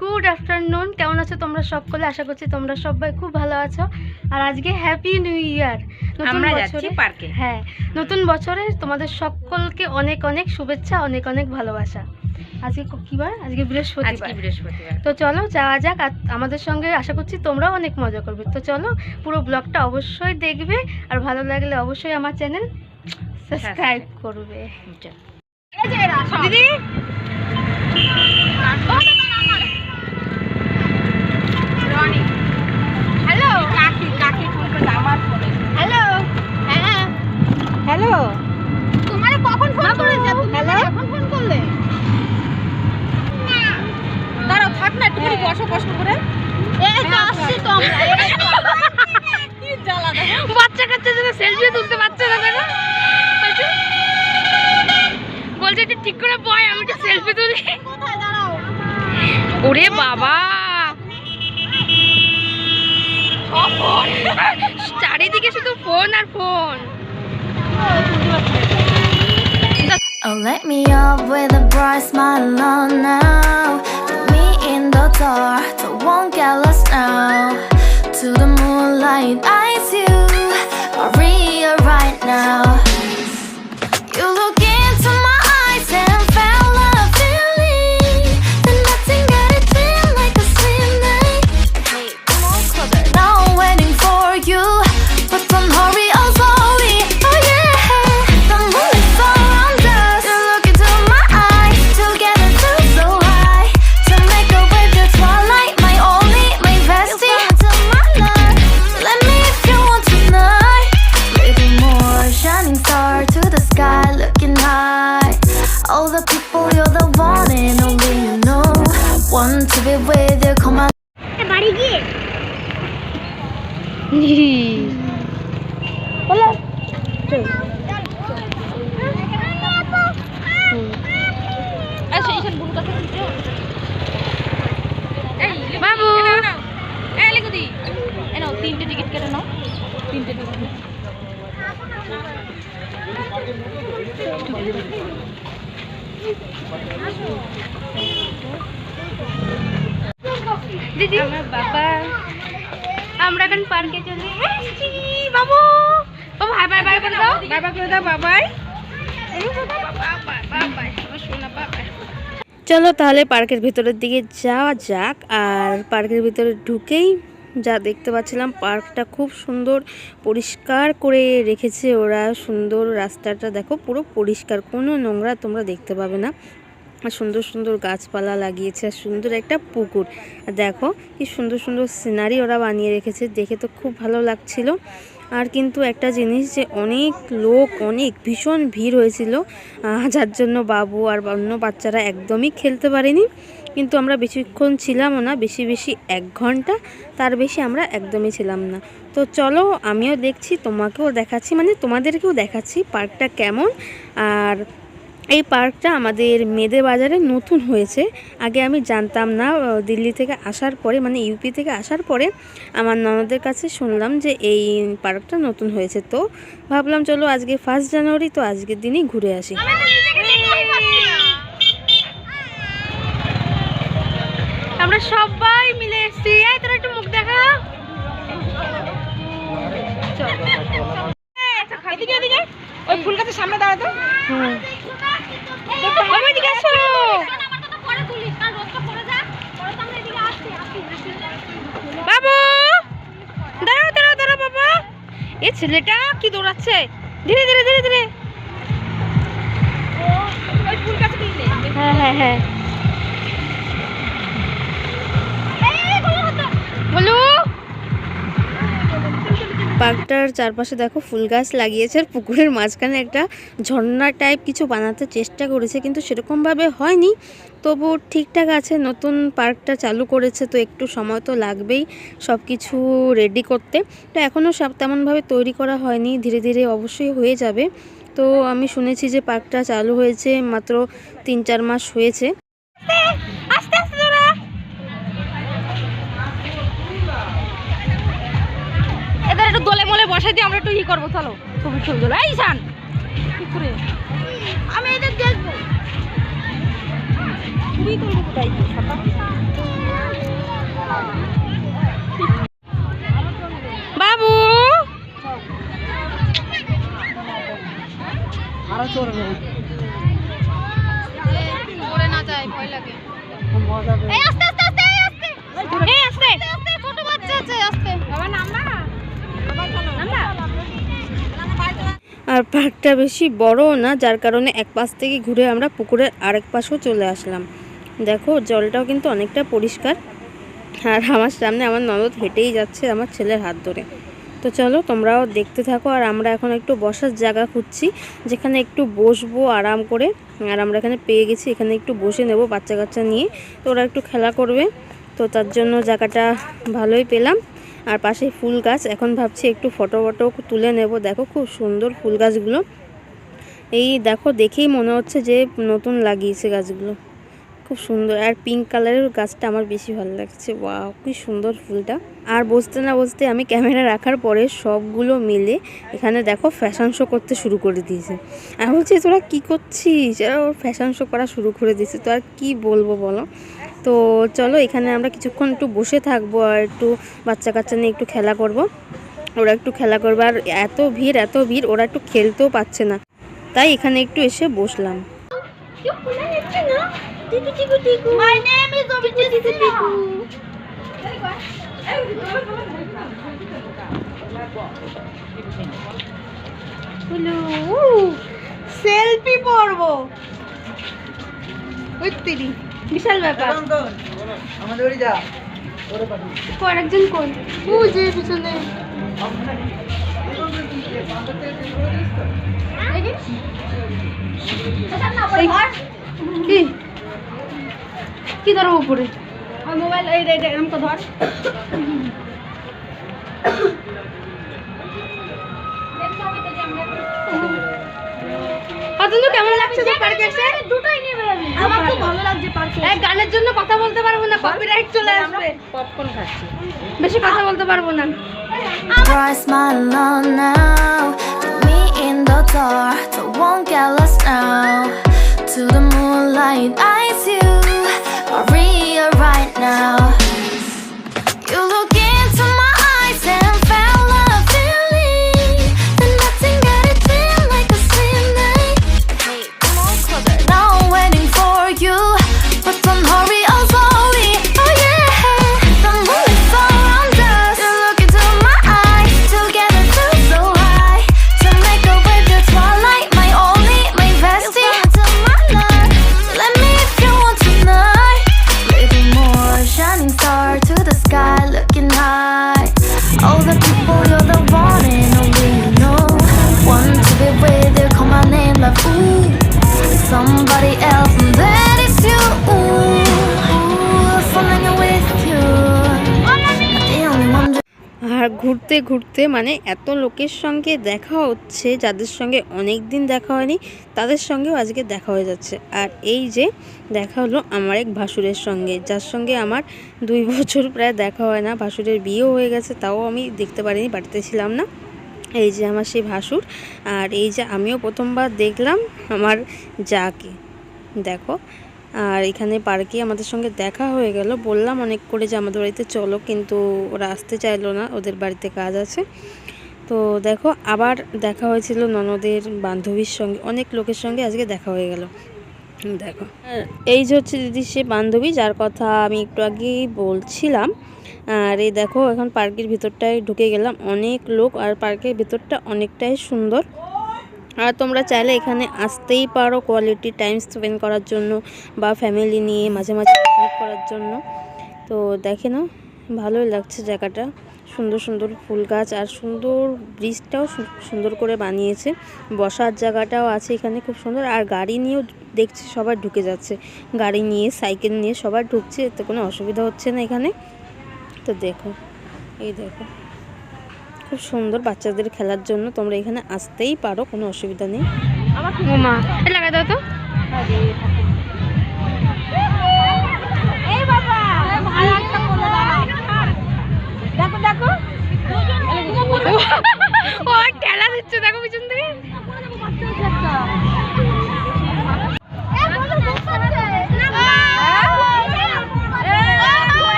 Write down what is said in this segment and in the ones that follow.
Good afternoon. কেমন আছো তোমরা সকলে? আশা করছি তোমরা সবাই খুব ভালো আছো। আর আজকে হ্যাপি নিউ ইয়ার, আমরা যাচ্ছি পার্কে। হ্যাঁ, নতুন বছরে তোমাদের সকলকে অনেক অনেক শুভেচ্ছা, অনেক অনেক ভালোবাসা। আজকে কি বার? আজকে বৃহস্পতিবার। তো চলো যাওয়া যাক। আর আমাদের সঙ্গে আশা করছি তোমরাও অনেক মজা করবে। তো চলো, পুরো ব্লগটা অবশ্যই দেখবে, আর ভালো লাগলে অবশ্যই আমার চ্যানেল সাবস্ক্রাইব করবে। দিদি হ্যালো, কাকি ফোন করে আমার ফোনে। হ্যালো, হ্যাঁ হ্যালো, তোমার কখন ফোন করেছে? হ্যালো, এখন ফোন করলে? দাঁড়াও, থাক না, একটু বসো কষ্ট করে। এই তো আসছি তো আমরা। কি জ্বালা দেখো, বাচ্চা কাচ্চা যেন সেলফি তুলতে পারছে না। দেখো বলছে একটু ঠিক করে বয়, আমি একটু সেলফি তুলি। কোথায় দাঁড়াও? ওরে বাবা, চারিদিকে শুধু phone R phone. Oh, let me up with a bright smile on now. Put me in the dark, so won't get lost now. To the moonlight, eyes you, Maria right now. You look into my eyes and felt a feeling. Then nothing got it feel like a slim night. Hey, come on, closer. Now I'm waiting for you, but don't hurry, oh slowly. Oh yeah, the moon is around us. You look into my eyes, together feel so high. To make a way the twilight, my only, my bestie. You fall into my life. Let me if you want tonight. Little more shining star to the sky, looking high. All the people, you're the one and only you know. Want to be with you, come on. বাড়ি গিয়ে বলো বাবু, তিনটে ticket কেটে নাও। তিনটে ticket দিদি, আমার বাবা, আমরা এখন পার্কে চলে এসেছি। বাবু, বাবু হাই বাই বাই করে দাও। বাই বাই করে দাও। বাবাই। চলো তাহলে পার্কের ভিতরের দিকে যাওয়া যাক। আর পার্কের ভিতরে ঢুকেই যা দেখতে পাচ্ছিলাম, পার্কটা খুব সুন্দর পরিষ্কার করে রেখেছে ওরা। সুন্দর রাস্তাটা দেখো, পুরো পরিষ্কার, কোনো নোংরা তোমরা দেখতে পাবে না। আর সুন্দর সুন্দর গাছপালা লাগিয়েছে, আর সুন্দর একটা পুকুর। দেখো কি সুন্দর সুন্দর সিনারি ওরা বানিয়ে রেখেছে, দেখে তো খুব ভালো লাগছিল। আর কিন্তু একটা জিনিস, যে অনেক লোক, অনেক ভীষণ ভিড় হয়েছিল, যার জন্য বাবু আর অন্য বাচ্চারা একদমই খেলতে পারেনি। কিন্তু আমরা বেশিক্ষণ ছিলামও না, বেশি 1 ঘন্টা, তার বেশি আমরা একদমই ছিলাম না। তো চলো, আমিও দেখছি, তোমাকেও দেখাচ্ছি, মানে তোমাদেরকেও দেখাচ্ছি পার্কটা কেমন। আর এই পার্কটা আমাদের মেদে বাজারে নতুন হয়েছে, আগে আমি জানতাম না। দিল্লি থেকে আসার পরে, মানে ইউপি থেকে আসার পরে আমার ননদের কাছে শুনলাম যে এই পার্কটা নতুন হয়েছে। তো ভাবলাম চলো আজকে 1 জানুয়ারি, তো আজকের দিনই ঘুরে আসি। আমরা সবাই মিলে এসেছি। এই তোরা একটু মুখ দেখা। এদিকে এদিকে, ওই ফুল গাছের সামনে দাঁড়াতো। বাবু দাঁড়াও দাঁড়াও দাঁড়াও বাবা, এই ছেলেটা কি দৌড়াচ্ছে, ধীরে ধীরে ধীরে ধীরে। হ্যাঁ হ্যাঁ হ্যাঁ, বলো। পার্কটার চারপাশে দেখো ফুল গাছ লাগিয়েছে, আর পুকুরের মাঝখানে একটা ঝর্ণা টাইপ কিছু বানাতে চেষ্টা করেছে, কিন্তু সেরকমভাবে হয়নি। তবু ঠিকঠাক আছে, নতুন পার্কটা চালু করেছে, তো একটু সময় তো লাগবেই সব কিছু রেডি করতে। তো এখনও সব তেমনভাবে তৈরি করা হয়নি, ধীরে ধীরে অবশ্যই হয়ে যাবে। তো আমি শুনেছি যে পার্কটা চালু হয়েছে মাত্র 3-4 মাস হয়েছে। আস্তে আস্তে তোরা, এদের একটু দোলে মোলে বসাই দিয়ে আমরা একটু ই করবো। চলো ছবি ছবি তোলো। এই শান, কি করে আমি এদের দেখবো, ছবি তুলবো। তাই পড়ে না যায়, ভয় লাগে। এই আস্তে আস্তে আস্তে আস্তে, এই আস্তে আস্তে, ছোট বাচ্চা আছে, আস্তে। বাবা নাম না, বাবা চলো নামবা। আর পার্কটা বেশি বড়ও না, যার কারণে এক পাশ থেকে ঘুরে আমরা পুকুরের আরেক পাশেও চলে আসলাম। দেখো জলটাও কিন্তু অনেকটা পরিষ্কার। আর আমার সামনে আমার ননদ হেঁটেই যাচ্ছে আমার ছেলের হাত ধরে। তো চলো তোমরাও দেখতে থাকো। আর আমরা এখন একটু বসার জায়গা খুঁজছি, যেখানে একটু বসবো আরাম করে। আর আমরা এখানে পেয়ে গেছি, এখানে একটু বসে নেব বাচ্চা কাচ্চা নিয়ে, তো ওরা একটু খেলা করবে। তো তার জন্য জায়গাটা ভালোই পেলাম। আর পাশে ফুল গাছ, এখন ভাবছি একটু ফটো তুলে নেব। দেখো খুব সুন্দর ফুল গাছগুলো, এই দেখো দেখেই মনে হচ্ছে যে নতুন লাগিয়েছে গাছগুলো, খুব সুন্দর। আর পিঙ্ক কালারের গাছটা আমার বেশি ভালো লাগছে, ওয়াও কি সুন্দর ফুলটা। আর বসতে না বসতে আমি ক্যামেরা রাখার পরে সবগুলো মিলে এখানে দেখো ফ্যাশন শো করতে শুরু করে দিয়েছে। আমি বলছি তোরা কী করছিস, এরা ওর ফ্যাশন শো করা শুরু করে দিয়েছে, তো আর কী বলবো বলো। তো চলো এখানে আমরা কিছুক্ষণ একটু বসে থাকবো আর একটু বাচ্চা কাচ্চা নিয়ে একটু খেলা করব। ওরা একটু খেলা করবে, আর এত ভিড় ওরা একটু খেলতেও পাচ্ছে না, তাই এখানে একটু এসে বসলাম। My name is Tiku. Selfie পড়বো, বিশাল ব্যাপার। আমাদের ওই যা আরেকজন কোন ও যে পিছনে কি কি ধরো উপরে মোবাইল, এই এরকম তো ধর। কেমন লাগছে তো পার্কে এসে? দুটোই নেবে আমি, আমার খুব ভালো লাগছে পার্কে। এই গানের জন্য কথা বলতে পারবো না, কপিরাইট চলে আসবে। পপকর্ন খাচ্ছি, বেশি কথা বলতে পারবো না। Bright smile on now, me in the dark, so won't get lost now. To the moonlight, eyes you, Maria right now. You look into my eyes and felt a feeling that nothing got it feel like a slim night. Hey, come on closer, now I'm waiting for you, but don't hurry, oh slowly, oh yeah. The moon is around us. You look into my eyes, together feel so high. To make a way the twilight, my only, my bestie. You come into my life, let me if you want tonight. Little more shining star to the sky, looking high. All the people, you're the one and only you know. Want to be with you, call my name like ooh. Somebody else, and that is you. Ooh, falling with you. The only one. আর ঘুরতে ঘুরতে মানে এত লোকের সঙ্গে দেখা হচ্ছে, যাদের সঙ্গে অনেক দিন দেখা হয়নি তাদের সঙ্গেও আজকে দেখা হয়ে যাচ্ছে। আর এই যে দেখা হলো আমার এক ভাসুরের সঙ্গে, যার সঙ্গে আমার 2 বছর প্রায় দেখা হয় না। ভাসুরের বিয়েও হয়ে গেছে, তাও আমি দেখতে পারিনি, বাড়িতে ছিলাম না। এই যে আমার সেই ভাসুর, আর এই যে আমিও প্রথমবার দেখলাম আমার যাকে, দেখো। আর এখানে পার্কে আমাদের সঙ্গে দেখা হয়ে গেল, বললাম অনেক করে যে আমাদের বাড়িতে চলো, কিন্তু ওরা আসতে চাইলো না, ওদের বাড়িতে কাজ আছে। তো দেখো আবার দেখা হয়েছিল ননদের বান্ধবীর সঙ্গে, অনেক লোকের সঙ্গে আজকে দেখা হয়ে গেল। দেখো এই যে হচ্ছে দিদি সে বান্ধবী, যার কথা আমি একটু আগেই বলছিলাম। আর এই দেখো এখন পার্কের ভিতরটায় ঢুকে গেলাম, অনেক লোক, আর পার্কের ভিতরটা অনেকটাই সুন্দর। আর তোমরা চাইলে এখানে আসতেই পারো কোয়ালিটি টাইম স্পেন্ড করার জন্য, বা ফ্যামিলি নিয়ে মাঝে মাঝে পিকনিক করার জন্য। তো দেখে না ভালোই লাগছে জায়গাটা, সুন্দর সুন্দর ফুল গাছ, আর সুন্দর ব্রিজটাও সুন্দর করে বানিয়েছে, বসার জায়গাটাও আছে এখানে খুব সুন্দর। আর গাড়ি নিয়েও দেখছি সবাই ঢুকে যাচ্ছে, গাড়ি নিয়ে সাইকেল নিয়ে সবাই ঢুকছে, এতে কোনো অসুবিধা হচ্ছে না এখানে। তো দেখো এই দেখো খুব সুন্দর বাচ্চাদের খেলার জন্য, তোমরা এখানে আসতেই পারো, কোনো অসুবিধা নেই। মা লাগাই দাও তো। এই বাবা ভালো একটা বলে দাও, দেখো দেখো ও ঠেলা দিচ্ছে, দেখো পিছন থেকে।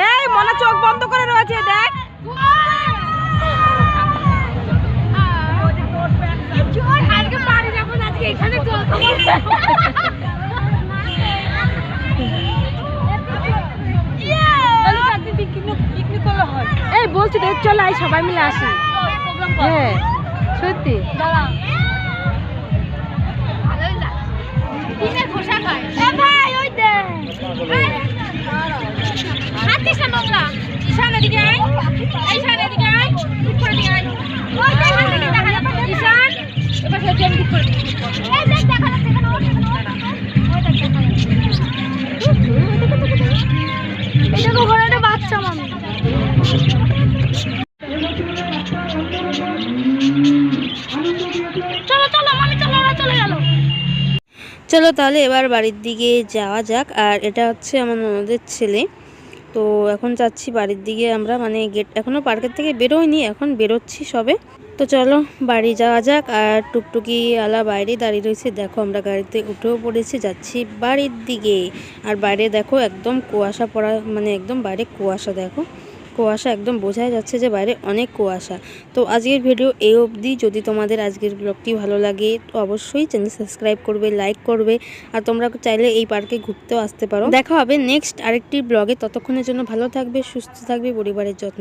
এই মনে চোখ বন্ধ করে রয়েছে, দেখ এই বলছি রে, চল আই সবাই মিলে আসি। হ্যাঁ সত্যি। ভাই ওই দে হাতে সামলা ঈশান এদিকে আয়, ঈশান এদিকে আয়, ঠিক করে দিয়ে আয়। ওই দেখ হাতে কি দেখা যাচ্ছে ঈশান, এবার সে জেন ঠিক করে এই দেখ দেখা যাচ্ছে এখানে, ওই দেখ দেখা যাচ্ছে। এটা তো ঘরে একটা বাচ্চা মামি। চলো চলো মামি চলো, ওরা চলে গেল। চলো তাহলে এবার বাড়ির দিকে যাওয়া যাক। আর এটা হচ্ছে আমার ননদের ছেলে। তো এখন যাচ্ছি বাড়ির দিকে আমরা, মানে গেট এখনও পার্কের থেকে বেরোয়নি, এখন বেরোচ্ছি সবে। তো চলো বাড়ি যাওয়া যাক। আর টুকটুকি আলা বাইরে দাঁড়িয়ে রয়েছে, দেখো আমরা গাড়িতে উঠেও পড়েছি, যাচ্ছি বাড়ির দিকে। আর বাইরে দেখো একদম কুয়াশা পড়া, মানে একদম বাইরে কুয়াশা, দেখো কুয়াশা একদম বোঝাই যাচ্ছে যে বাইরে অনেক কুয়াশা। তো আজকের ভিডিও এই অবধি। যদি তোমাদের আজকের ব্লগটি ভালো লাগে তো অবশ্যই চ্যানেল সাবস্ক্রাইব করবে, লাইক করবে। আর তোমরা চাইলে এই পার্কে ঘুরতেও আসতে পারো। দেখা হবে নেক্সট আরেকটি ব্লগে। ততক্ষণের জন্য ভালো থাকবে, সুস্থ থাকবে, পরিবারের যত্ন